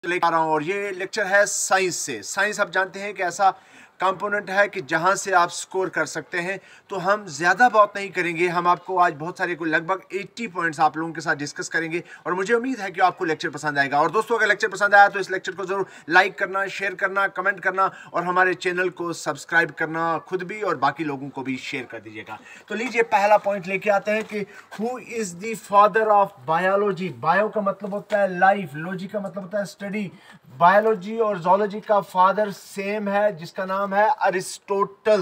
लेकर आ रहा हूँ और ये लेक्चर है साइंस से। साइंस आप जानते हैं कि ऐसा कंपोनेंट है कि जहां से आप स्कोर कर सकते हैं। तो हम ज़्यादा बात नहीं करेंगे, हम आपको आज बहुत सारे को लगभग 80 पॉइंट्स आप लोगों के साथ डिस्कस करेंगे और मुझे उम्मीद है कि आपको लेक्चर पसंद आएगा। और दोस्तों, अगर लेक्चर पसंद आया तो इस लेक्चर को जरूर लाइक करना, शेयर करना, कमेंट करना और हमारे चैनल को सब्सक्राइब करना, खुद भी और बाकी लोगों को भी शेयर कर दीजिएगा। तो लीजिए पहला पॉइंट लेके आते हैं कि who is the father of biology. Bio का मतलब होता है लाइफ, लॉजी का मतलब होता है स्टडी। बायोलॉजी और जोलॉजी का फादर सेम है जिसका नाम है Aristotle.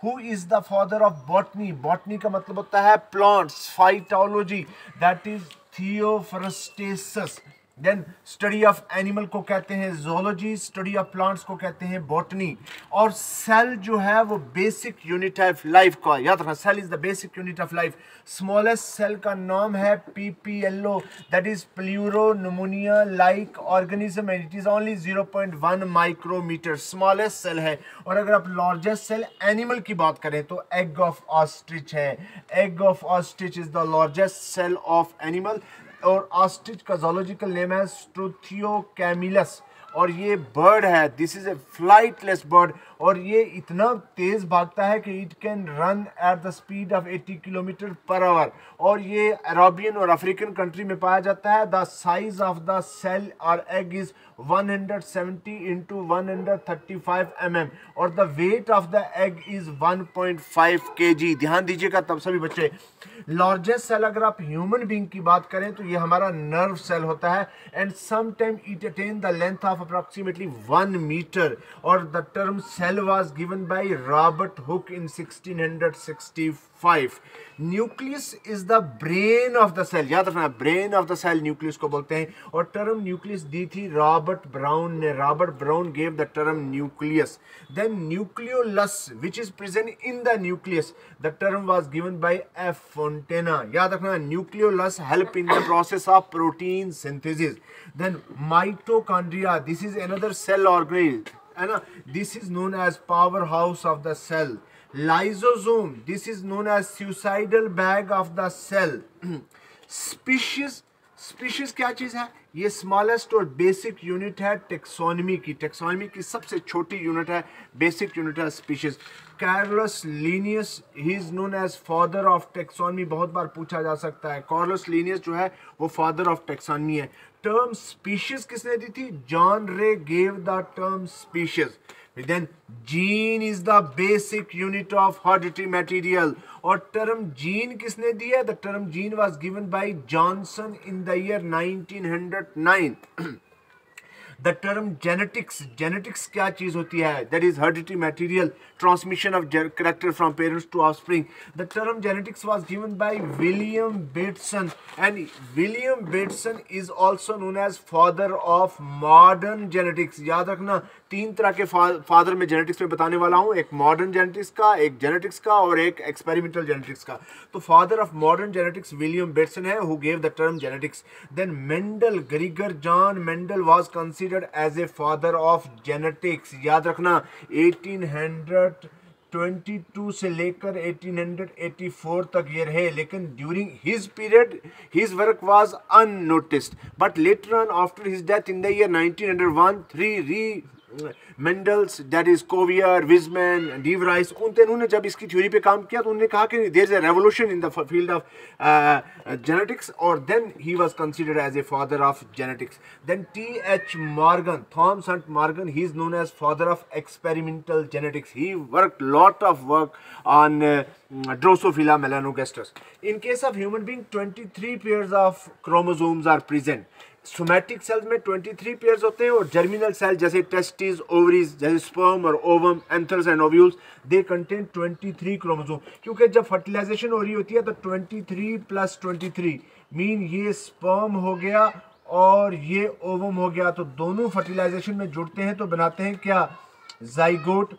Who is the father of botany. Botany का मतलब होता है plants. Phytology that is Theophrastus. Then study of animal को कहते हैं जोलॉजी, स्टडी ऑफ प्लांट्स को कहते हैं बॉटनी। और सेल जो है वो बेसिक यूनिट है लाइफ का, याद रखना, cell is the basic unit of life. Smallest cell का नाम है PPLO, that is pleuropneumonia like organism and it is only 0.1 micrometre, smallest cell है। और अगर आप लार्जेस्ट सेल एनिमल की बात करें तो एग ऑफ ऑस्ट्रिच है। Egg of ostrich is the largest cell of animal और ऑस्ट्रिच का जोलॉजिकल नेम है स्ट्रुथियोकैमिलस और ये बर्ड है। This is a flightless bird और ये इतना तेज भागता है कि it can run at the speed of 80 kilometre per hour. और ये अरेबियन और अफ्रीकन कंट्री में पाया जाता है। The size of the cell और एग इज 170 into 135 mm और the weight of the egg is 1.5 kg। ध्यान दीजिएगा तब सभी बच्चे। लार्जेस्ट सेल अगर आप ह्यूमन बीइंग की बात करें तो ये हमारा नर्व सेल होता है and sometime it attain the length of approximately 1 metre और the term cell was given by Robert Hooke in 1665। Nucleus is the brain of the cell, याद रखना, brain of the cell nucleus को बोलते हैं। और term nucleus दी थी Robert Brown ने। Robert Brown gave the term nucleus. Then nucleolus which is present in the nucleus, the term was given by F फोंटेना। याद रखना, nucleolus help in the process of protein synthesis. Then mitochondria, this is another cell organelle है ना, this is known as power house of the cell. Lysosome, this is known as suicidal bag of the cell. Species, species क्या चीज है? ये smallest और basic unit है taxonomy की। Taxonomy की सबसे छोटी यूनिट है, बेसिक यूनिट है species. Carolus Linnaeus, he is known as father of taxonomy, बहुत बार पूछा जा सकता है। कार्लस लिनियस जो है वो फादर ऑफ टेक्सोनमी है। टर्म स्पीशीज किसने दी थी? जॉन रे gave the term species. Then gene is the basic unit of hereditary material और term gene किसने दिया? The term gene was given by Johnson in the year 1909. The term genetics, genetics क्या चीज होती है? That is hereditary material, transmission of character from parents to offspring. The term genetics was given by William Bateson and William Bateson is also known as father of modern genetics. याद रखना, तीन तरह के father में genetics में बताने वाला हूं, एक मॉडर्न जेनेटिक्स का, एक जेनेटिक्स का और एक एक्सपेरिमेंटल जेनेटिक्स का। तो father of modern genetics William Bateson है, who gave the term genetics. Then Mendel, Gregor John Mendel was considered as a father of genetics. याद रखना, 1822 से लेकर 1884 तक ये रहे, लेकिन during his period his work was unnoticed, but later on after his death in the year 1901 3 Mendels, that is कोवियर, Weismann, de Vries जब इसकी थ्योरी पे काम किया तो उन्होंने कहा कि there is a revolution in the field of genetics और then he was considered as a father of genetics. Then T H. Morgan, Thomas Hunt Morgan, he is known as father of experimental genetics. He worked lot of work on Drosophila melanogaster. In case of human being, 23 pairs of chromosomes are present. Somatic cells में 23 pairs होते हैं और germinal cell जैसे testis, ovaries, जैसे sperm और ovum, anthers and ovules, they contain 23 chromosome. क्योंकि जब fertilisation हो रही होती है तो 23 + 23 मीन ये स्पर्म हो गया और ये ओवम हो गया, तो दोनों फर्टिलाइजेशन में जुड़ते हैं तो बनाते हैं क्या? जाइगोट।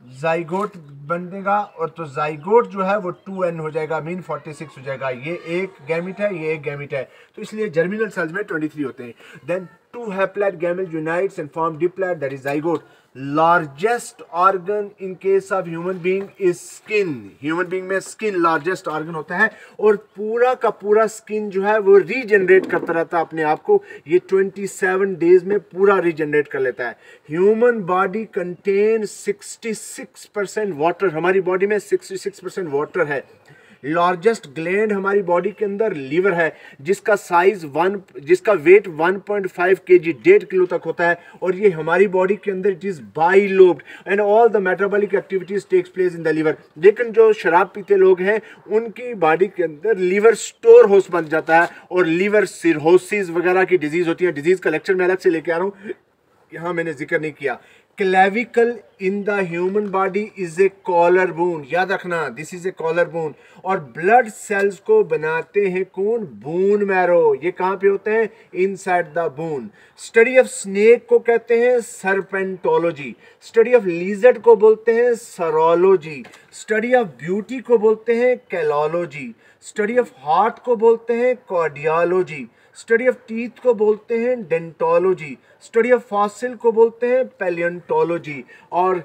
जाइगोट बनेगा और तो जाइगोट जो है वो 2n हो जाएगा, मीन 46 हो जाएगा। ये एक गैमिट है, ये एक गैमिट है, तो इसलिए जर्मिनल सेल्स में 23 होते हैं। Then two haploid gamete unites and form diploid, that is zygote. Largest organ in case of human being is skin. Human being में skin largest organ होता है और पूरा का पूरा skin जो है वो रीजनरेट करता रहता है अपने आप को. ये 27 days में पूरा रीजनरेट कर लेता है. Human body contains 66% water. हमारी बॉडी में 66% वाटर है. लार्जेस्ट ग्लैंड हमारी बॉडी के अंदर लीवर है, जिसका वेट 1.5 kg 1.5 किलो तक होता है और ये हमारी बॉडी के अंदर it is bilobed and all the metabolic activities takes place in the liver. लेकिन जो शराब पीते लोग हैं उनकी बॉडी के अंदर लीवर स्टोर हाउस बन जाता है और लीवर सिरहोसिस वगैरह की डिजीज होती है. डिजीज का लेक्चर मैं अलग से लेके आ रहा हूँ, यहाँ मैंने जिक्र नहीं किया. Clavicle in the human body is a collar bone. याद रखना, this is a collar bone. और ब्लड सेल्स को बनाते हैं कौन? Bone marrow. ये कहाँ पे होते हैं? Inside the bone. Study of snake को कहते हैं सर्पेंटोलॉजी. स्टडी ऑफ लिजर्ड को बोलते हैं सरोलॉजी. स्टडी ऑफ ब्यूटी को बोलते हैं कैलोलॉजी. स्टडी ऑफ हार्ट को बोलते हैं कार्डियोलॉजी. स्टडी ऑफ टीथ को बोलते हैं डेंटोलॉजी. स्टडी ऑफ फॉसिल को बोलते हैं पैलियोंटोलॉजी. और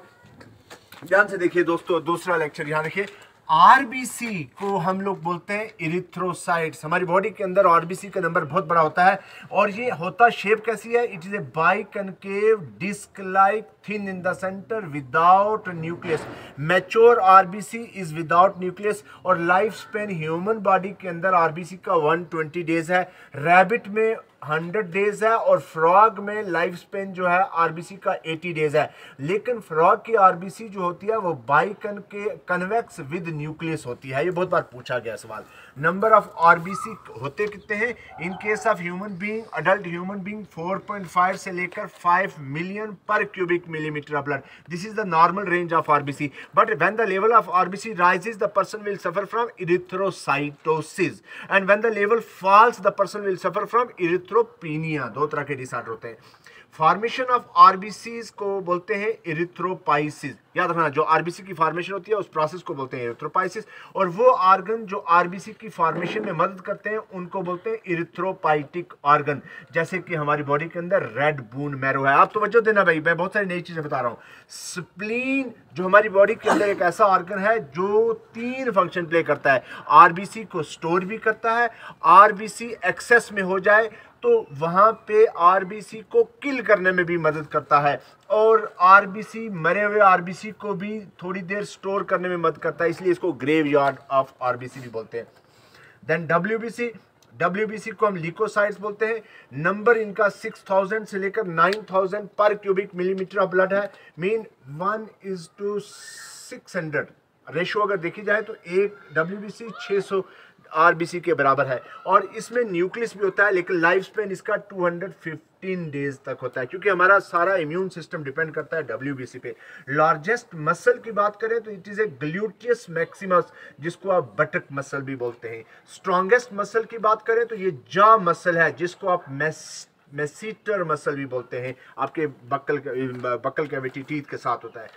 ध्यान से देखिए दोस्तों, दूसरा लेक्चर यहाँ देखिए. आरबीसी को हम लोग बोलते हैं इरिथ्रोसाइट्स. हमारी बॉडी के अंदर आरबीसी का नंबर बहुत बड़ा होता है और ये होता शेप कैसी है? It is a biconcave disc like thin in the centre without nucleus. Mature RBC is without nucleus और लाइफ स्पेन ह्यूमन बॉडी के अंदर आरबीसी का 120 डेज है. रैबिट में 100 डेज है और फ्रॉग में लाइफ स्पेन जो है आरबीसी का 80 डेज है. लेकिन फ्रॉग की आरबीसी जो होती है वो बाइकन के कन्वेक्स विद न्यूक्लियस होती है. ये बहुत बार पूछा गया सवाल. नंबर ऑफ आरबीसी होते कितने हैं? In case of human being, adult human being 4.5 से लेकर 5 million per cubic millimetre of blood. This is the normal range of RBC. But when the level of RBC rises the person will suffer from erythrocytosis and when the level falls the person will suffer from erythropenia. दो तरह के disorder होते हैं. Formation of RBCs को बोलते हैं इरिथ्रोपाइसिस. याद रखना, जो आरबीसी की फॉर्मेशन होती है उस प्रोसेस को बोलते हैं इरिथ्रोपाइसिस और वो ऑर्गन जो आरबीसी की फॉर्मेशन में मदद करते हैं उनको बोलते हैं इरिथ्रोपाइटिक ऑर्गन. जैसे कि हमारी बॉडी के अंदर रेड बोन मैरो है. आप तवज्जो देना भाई, मैं बहुत सारी नई चीजें बता रहा हूँ. स्प्लीन जो हमारी बॉडी के अंदर एक ऐसा ऑर्गन है जो 3 फंक्शन प्ले करता है. आरबीसी को स्टोर भी करता है. आरबीसी एक्सेस में हो जाए तो वहां पे आरबीसी को किल करने में भी मदद करता है और आरबीसी, मरे हुए आरबीसी को भी थोड़ी देर स्टोर करने में मदद करता है. इसलिए इसको ग्रेवयार्ड ऑफ आरबीसी भी बोलते हैं. देन डब्ल्यूबीसी को हम ल्यूकोसाइट्स बोलते हैं. नंबर इनका 6000 से लेकर 9000 पर क्यूबिक मिलीमीटर ऑफ ब्लड है. मीन 1:600 रेशियो अगर देखी जाए तो एक डब्ल्यूबीसी 600 आरबीसी के बराबर है. और इसमें न्यूक्लियस भी होता है लेकिन लाइफ स्पेन इसका 215 डेज तक होता है क्योंकि हमारा सारा इम्यून सिस्टम डिपेंड करता है डब्ल्यूबीसी पे. लार्जेस्ट मसल की बात करें तो it is A gluteus Maximus, जिसको आप बटक मसल भी बोलते हैं. स्ट्रॉन्गेस्ट मसल की बात करें तो ये जॉ मसल है, जिसको आप मेसिटर मसल भी बोलते हैं. आपके बक्कल कैविटी टीथ के साथ होता है.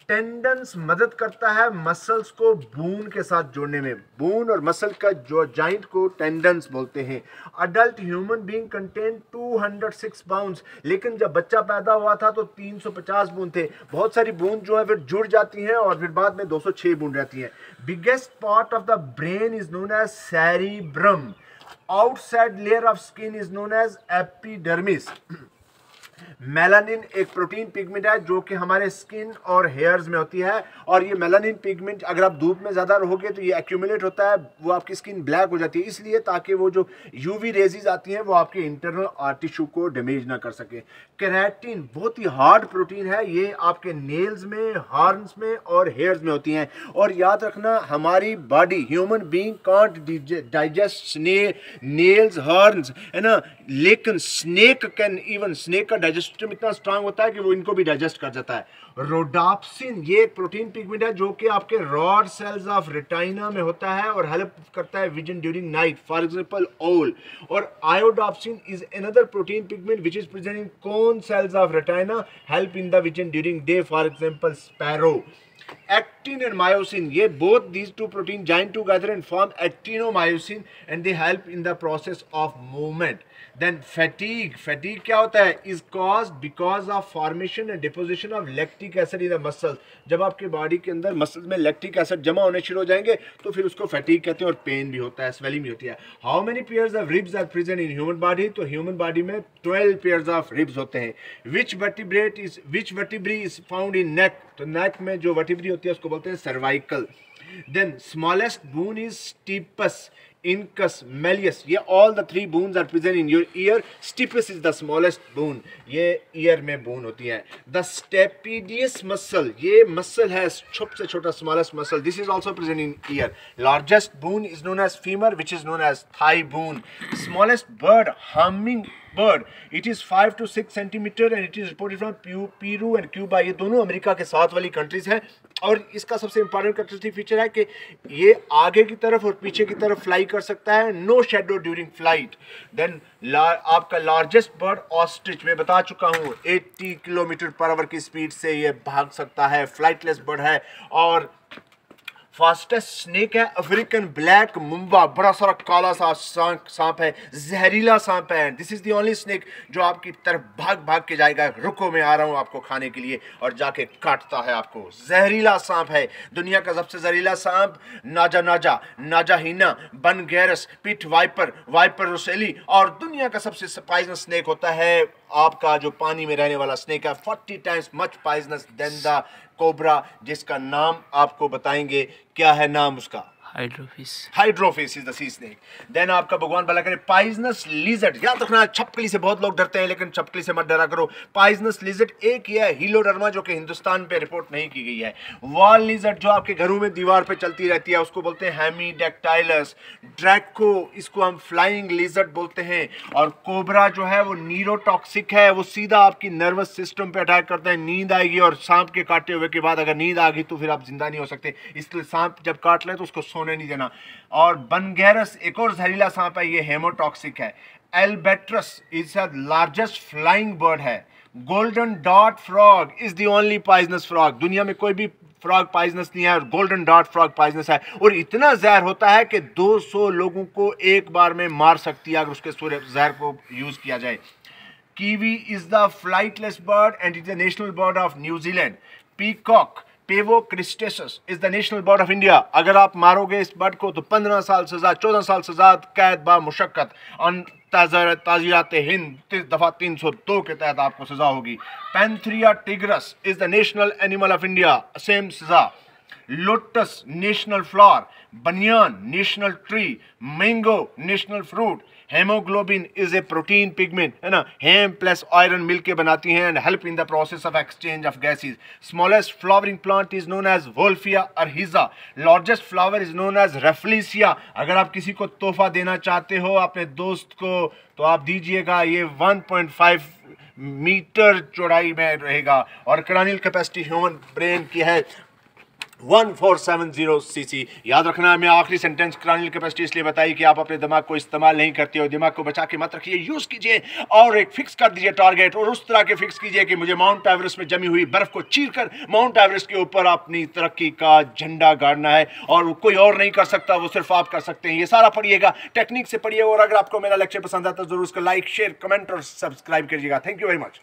टेंडन्स मदद करता है मसल्स को बोन के साथ जोड़ने में. बोन और मसल का जो जॉइंट को टेंडन्स बोलते हैं. Adult human being contain 206 bones. लेकिन जब बच्चा पैदा हुआ था तो 350 बोन थे. बहुत सारी बोन जो है फिर जुड़ जाती हैं और फिर बाद में 206 बोन रहती हैं. Biggest part of the brain is known as cerebrum. Outside layer of skin is known as epidermis. Melanin एक प्रोटीन पिगमेंट है जो कि हमारे स्किन और हेयर्स में होती है और ये मेलानिन पिगमेंट अगर आप धूप में ज़्यादा रहोगे तो ये एक्यूमुलेट होता है, वो आपकी स्किन ब्लैक हो जाती है. इसलिए ताकि वो जो यूवी रेजेस आती हैं वो आपके इंटरनल टिश्यू को डैमेज ना कर सके. केराटिन बहुत ही हार्ड प्रोटीन है. ये आपके नेल्स में, हॉर्न्स में और हेयर्स में होती हैं. और याद रखना, हमारी body human being can't digest nails, horns, है ना, लेकिन स्नेक कैन. इवन स्नेक का डाइजेस्ट सिस्टम इतना स्ट्रांग होता है कि वो इनको भी डाइजेस्ट कर जाता है. रोडाप्सिन ये एक प्रोटीन पिगमेंट है जो कि आपके रॉड सेल्स ऑफ रेटिना में होता है और हेल्प करता है vision during night, for example owl. और iodopsin is another protein pigment which is present in cone cells of retina, help in the vision during day, for example sparrow. Actin and myosin, ये both these two protein join together and form actinomyosin and they help in the process of movement. Then fatigue क्या होता है? Is caused because of formation and deposition of lactic acid in the muscles. जब आपके body के अंदर muscles में lactic acid जमा होने शुरू हो जाएंगे तो फिर उसको फैटीग कहते हैं और पेन भी होता है, स्वेलिंग भी होती है. How many pairs of ribs are present in human body? तो ह्यूमन बॉडी में 12 पेयर्स ऑफ रिब्स होते हैं. Which vertebrae is found in neck? तो नेक में जो वर्टिब्री होती है उसको बोलते हैं cervical. Then smallest bone is stapes, incus, malleus. ये all the three bones are present in your ear. Stipes is the smallest bone. ये ear में bone होती है. The stapedius muscle, ये muscle है सबसे छोटा smallest muscle. This is also present in ear. Largest bone is known as femur, which is known as thigh bone. Smallest bird, humming bird. It is 5 to 6 centimeter and it is reported from Peru and Cuba. ये दोनों America के साथ वाली countries हैं और इसका सबसे important characteristic feature है कि ये आगे की तरफ और पीछे की तरफ फ्लाई कर सकता है. No shadow during flight. Then आपका लार्जेस्ट बर्ड ऑस्ट्रिच, मैं बता चुका हूँ 80 किलोमीटर पर आवर की स्पीड से ये भाग सकता है, फ्लाइटलेस बर्ड है. और फास्टेस्ट स्नेक है अफ्रीकन ब्लैक मुंबा, बड़ा सारा काला सा सांप है, जहरीला सांप है. This is the only snake जो आपकी तरफ भाग भाग के जाएगा, रुको मैं आ रहा हूँ आपको खाने के लिए, और जाके काटता है आपको. जहरीला सांप है. दुनिया का सबसे जहरीला सांप नाजाहीना, बनगैरस, पिट वाइपर रोसेली, और दुनिया का सबसे पॉइजनस स्नेक होता है आपका जो पानी में रहने वाला स्नेक है, 40 times much poisonous than the cobra, जिसका नाम आपको बताएंगे. क्या है नाम उसका? Hydrophis is the sea snake. Then आपका भगवान भला करे पॉइजनस लिजर्ड. याद रखना छपकली से बहुत लोग डरते हैं लेकिन छपकली से मत डरा करो. पॉइजनस लिजर्ड एक ही है हीलोडर्मा जो कि हिंदुस्तान पे रिपोर्ट नहीं की गई है. वॉल लिजर्ड जो आपके घरों में दीवार पे चलती रहती है उसको बोलते हैं हेमीडेक्टाइलस. ड्रैको, इसको हम फ्लाइंग लिजर्ड बोलते हैं. और कोबरा जो है वो न्यूरोटॉक्सिक है, वो सीधा आपकी नर्वस सिस्टम पे अटैक करता है. नींद आएगी और सांप के काटे हुए के बाद अगर नींद आ गई तो फिर आप जिंदा नहीं हो सकते, इसलिए सांप जब काट ले तो उसको सोने नहीं देना. और बनगैरस एक और जहरीला सांप है, ये हेमोटॉक्सिक है. Albatross is the largest flying bird है. गोल्डन डॉट frog is the only poisonous frog. दुनिया में कोई भी फ्रॉग पॉइजनस नहीं है और गोल्डन डॉट फ्रॉग पॉइजनस है, और इतना जहर होता है कि 200 लोगों को एक बार में मार सकती है अगर उसके जहर को यूज किया जाए. Kiwi is the flightless bird and is the national bird of New Zealand. Peacock pavo cristatus is the national bird of India. अगर आप मारोगे इस बर्ड को तो 15 साल सजा, 14 साल सजा, कैद बा मुशक्कत, ताज़िरात हिंद दफा 302 के तहत आपको सजा होगी. Panthera tigris is the national animal of India, same सजा. Lotus national flower, banyan national tree, mango national fruit. Haemoglobin is a protein pigment, है ना, हेम प्लस आयरन मिलके बनाती हैं and help in the process of exchange of gases. Smallest flowering plant is known as Wolffia arrhiza. Largest flower is known as Rafflesia. अगर आप किसी को तोहफा देना चाहते हो अपने दोस्त को तो आप दीजिएगा. ये 1.5 मीटर चौड़ाई में रहेगा और क्रैनियल कैपेसिटी ह्यूमन ब्रेन की है 1470 cc. याद रखना है, मैं आखिरी सेंटेंस क्रैनियल कैपेसिटी इसलिए बताई कि आप अपने दिमाग को इस्तेमाल नहीं करते हो. दिमाग को बचा के मत रखिए, यूज कीजिए और एक फिक्स कर दीजिए टारगेट, और उस तरह के फिक्स कीजिए कि मुझे माउंट एवरेस्ट में जमी हुई बर्फ को चीरकर माउंट एवरेस्ट के ऊपर अपनी तरक्की का झंडा गाड़ना है और कोई और नहीं कर सकता, वो सिर्फ आप कर सकते हैं. ये सारा पढ़िएगा, टेक्निक से पढ़िए, और अगर आपको मेरा लेक्चर पसंद आता तो जरूर उसको लाइक, शेयर, कमेंट और सब्सक्राइब करिएगा. Thank you very much.